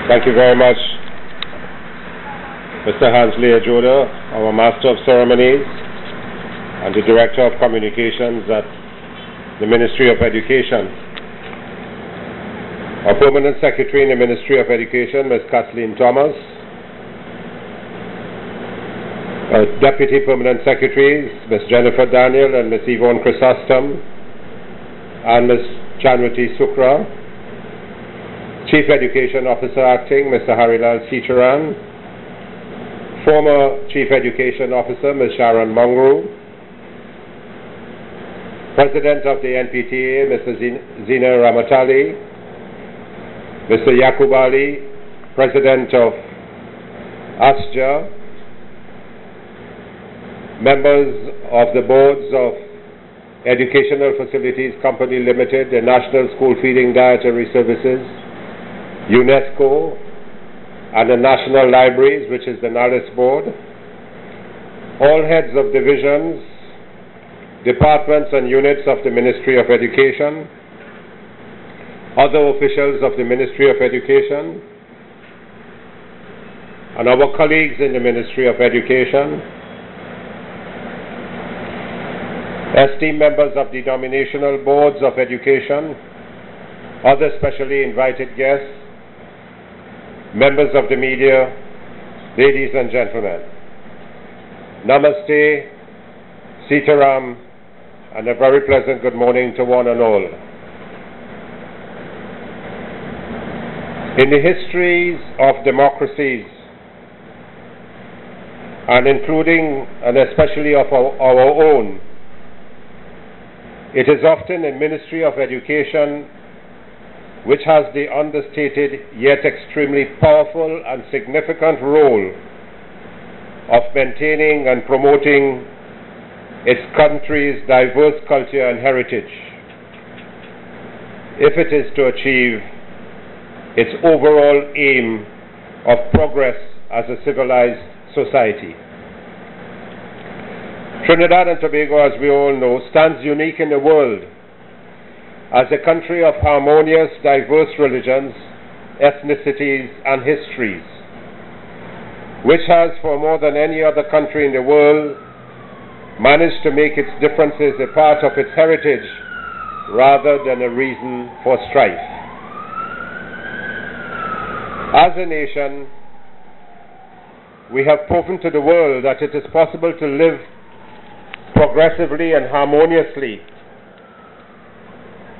Thank you very much, Mr. Hansley Ajoda, our Master of Ceremonies and the Director of Communications at the Ministry of Education. Our Permanent Secretary in the Ministry of Education, Ms. Kathleen Thomas. Our Deputy Permanent Secretaries, Ms. Jennifer Daniel and Ms. Yvonne Chrysostom, and Ms. Chanwati Sukra. Chief Education Officer Acting, Mr. Harilal Sitaran. Former Chief Education Officer, Ms. Sharon Mungru. President of the NPTA, Mr. Zina Ramatali. Mr. Yaqub Ali, President of ASJA. Members of the boards of Educational Facilities Company Limited, the National School Feeding Dietary Services, UNESCO, and the National Libraries, which is the NALIS Board, all heads of divisions, departments and units of the Ministry of Education, other officials of the Ministry of Education, and our colleagues in the Ministry of Education, esteemed members of the denominational boards of education, other specially invited guests, members of the media, ladies and gentlemen. Namaste, Sitaram, and a very pleasant good morning to one and all. In the histories of democracies, and including and especially of our own, it is often a Ministry of Education which has the understated yet extremely powerful and significant role of maintaining and promoting its country's diverse culture and heritage, if it is to achieve its overall aim of progress as a civilized society. Trinidad and Tobago, as we all know, stands unique in the world as a country of harmonious, diverse religions, ethnicities, and histories, which has, for more than any other country in the world, managed to make its differences a part of its heritage rather than a reason for strife. As a nation, we have proven to the world that it is possible to live progressively and harmoniously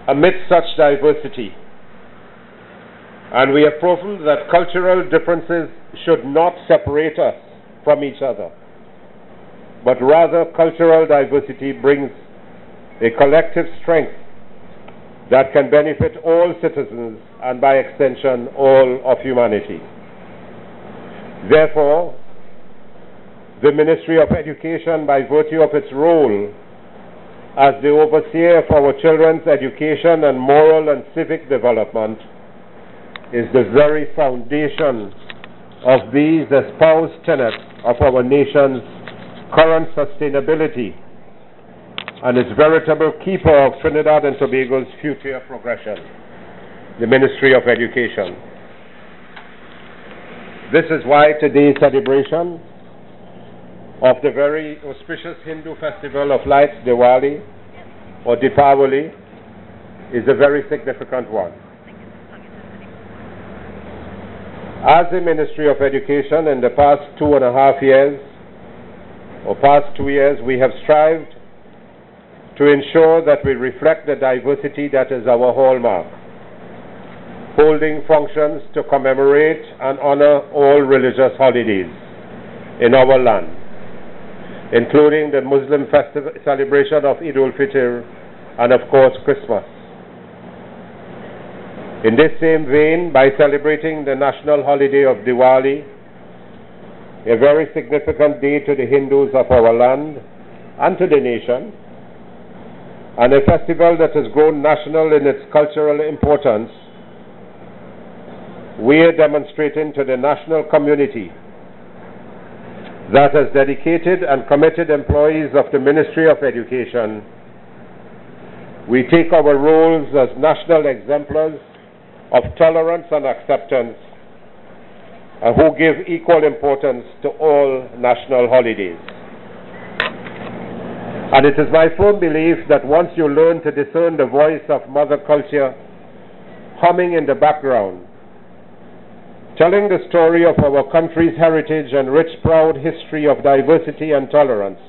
amidst such diversity. And we have proven that cultural differences should not separate us from each other, but rather cultural diversity brings a collective strength that can benefit all citizens and by extension all of humanity. Therefore, the Ministry of Education, by virtue of its role as the overseer of our children's education and moral and civic development, is the very foundation of these espoused tenets of our nation's current sustainability and is veritable keeper of Trinidad and Tobago's future progression, the Ministry of Education. This is why today's celebration of the very auspicious Hindu festival of lights, Diwali, or Deepavali, is a very significant one. As a Ministry of Education, in the past 2.5 years, or past 2 years, we have strived to ensure that we reflect the diversity that is our hallmark, holding functions to commemorate and honor all religious holidays in our land, including the Muslim celebration of Eid al-Fitr and, of course, Christmas. In this same vein, by celebrating the national holiday of Diwali, a very significant day to the Hindus of our land and to the nation, and a festival that has grown national in its cultural importance, we are demonstrating to the national community that as dedicated and committed employees of the Ministry of Education, we take our roles as national exemplars of tolerance and acceptance who give equal importance to all national holidays. And it is my firm belief that once you learn to discern the voice of Mother Culture humming in the background, telling the story of our country's heritage and rich, proud history of diversity and tolerance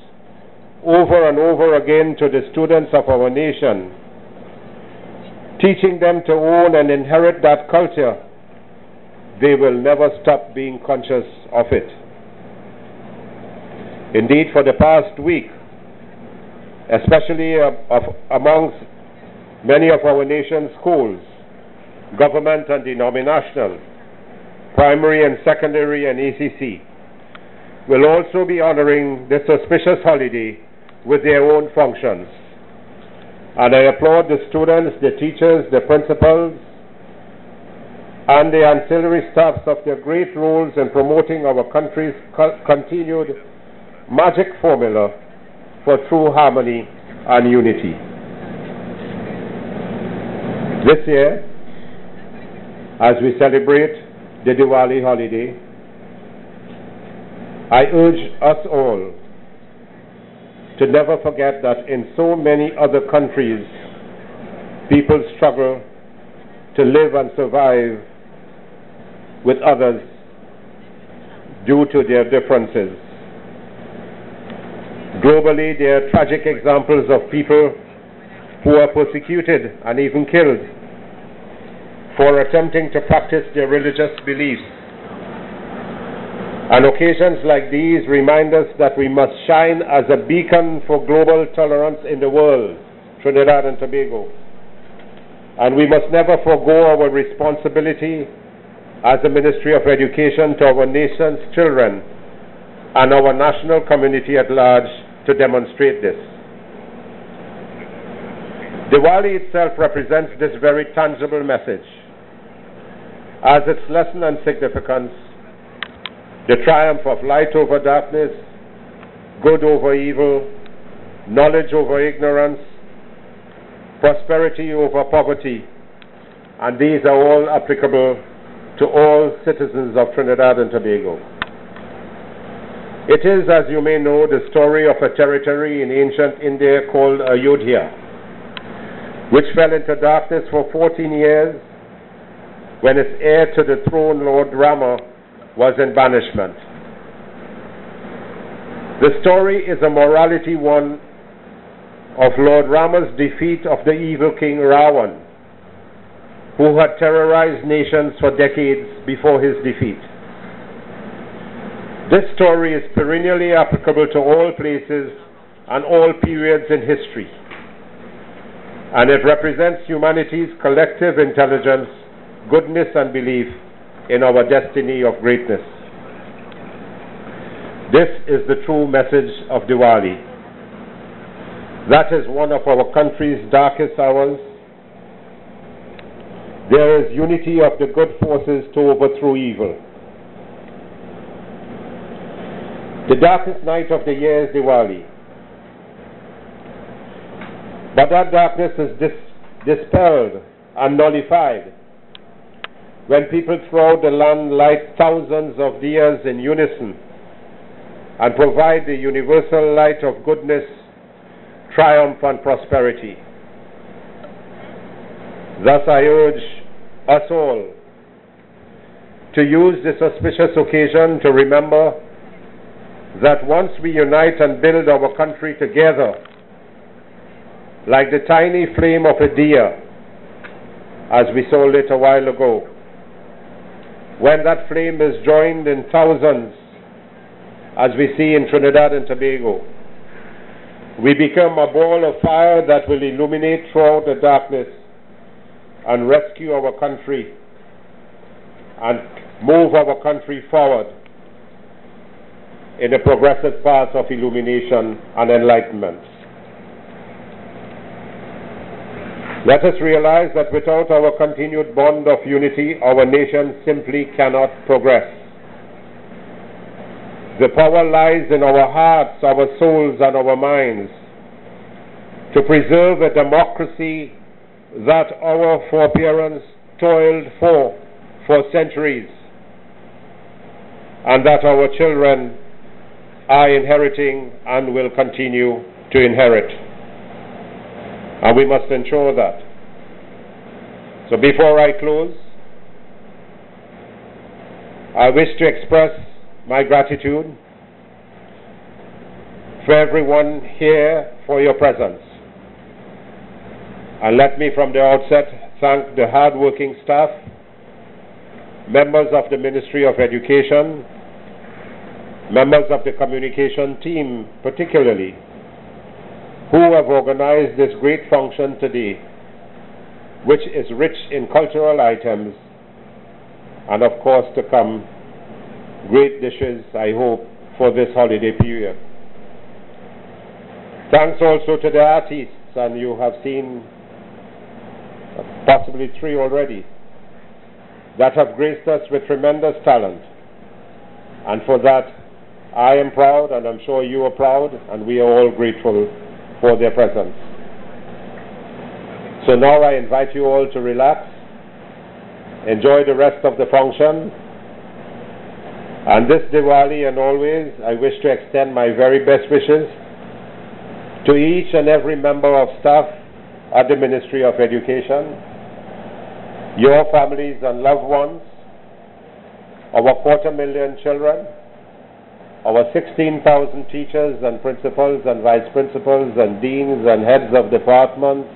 over and over again to the students of our nation, teaching them to own and inherit that culture, they will never stop being conscious of it. Indeed, for the past week, especially amongst many of our nation's schools, government and denominational, primary and secondary and ACC, will also be honoring this auspicious holiday with their own functions. And I applaud the students, the teachers, the principals, and the ancillary staffs of their great roles in promoting our country's continued magic formula for true harmony and unity. This year, as we celebrate the Diwali holiday, I urge us all to never forget that in so many other countries, people struggle to live and survive with others due to their differences. Globally, there are tragic examples of people who are persecuted and even killed for attempting to practice their religious beliefs. And occasions like these remind us that we must shine as a beacon for global tolerance in the world, Trinidad and Tobago. And we must never forego our responsibility as a Ministry of Education to our nation's children and our national community at large to demonstrate this. Diwali itself represents this very tangible message, as its lesson and significance, the triumph of light over darkness, good over evil, knowledge over ignorance, prosperity over poverty, and these are all applicable to all citizens of Trinidad and Tobago. It is, as you may know, the story of a territory in ancient India called Ayodhya, which fell into darkness for 14 years when its heir to the throne, Lord Rama, was in banishment. The story is a morality one of Lord Rama's defeat of the evil king Ravan, who had terrorized nations for decades before his defeat. This story is perennially applicable to all places and all periods in history, and it represents humanity's collective intelligence, goodness, and belief in our destiny of greatness. This is the true message of Diwali. That is one of our country's darkest hours. There is unity of the good forces to overthrow evil. The darkest night of the year is Diwali. But that darkness is dispelled and nullified when people throughout the land light thousands of diyas in unison and provide the universal light of goodness, triumph, and prosperity. Thus I urge us all to use this auspicious occasion to remember that once we unite and build our country together, like the tiny flame of a diya, as we saw lit a while ago, when that flame is joined in thousands, as we see in Trinidad and Tobago, we become a ball of fire that will illuminate throughout the darkness and rescue our country and move our country forward in a progressive path of illumination and enlightenment. Let us realize that without our continued bond of unity, our nation simply cannot progress. The power lies in our hearts, our souls, and our minds to preserve a democracy that our foreparents toiled for centuries. and that our children are inheriting and will continue to inherit. And we must ensure that. So before I close, I wish to express my gratitude for everyone here for your presence. And let me from the outset thank the hard-working staff, members of the Ministry of Education, members of the communication team particularly, who have organized this great function today, which is rich in cultural items, and of course to come, great dishes, I hope, for this holiday period. Thanks also to the artists, and you have seen possibly 3 already, that have graced us with tremendous talent. And for that, I am proud, and I'm sure you are proud, and we are all grateful for their presence. So now I invite you all to relax, enjoy the rest of the function, and this Diwali and always, I wish to extend my very best wishes to each and every member of staff at the Ministry of Education, your families and loved ones, our 250,000 children, our 16,000 teachers and principals and vice principals and deans and heads of departments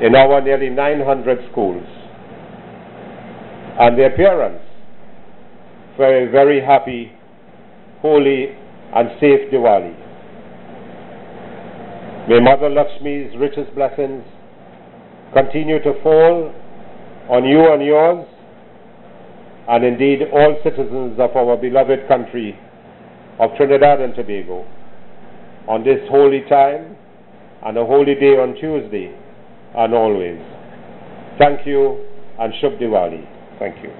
in our nearly 900 schools, and their parents for a very happy, holy and safe Diwali. May Mother Lakshmi's richest blessings continue to fall on you and yours, and indeed all citizens of our beloved country of Trinidad and Tobago on this holy time and a holy day on Tuesday and always. Thank you and Shubh Diwali. Thank you.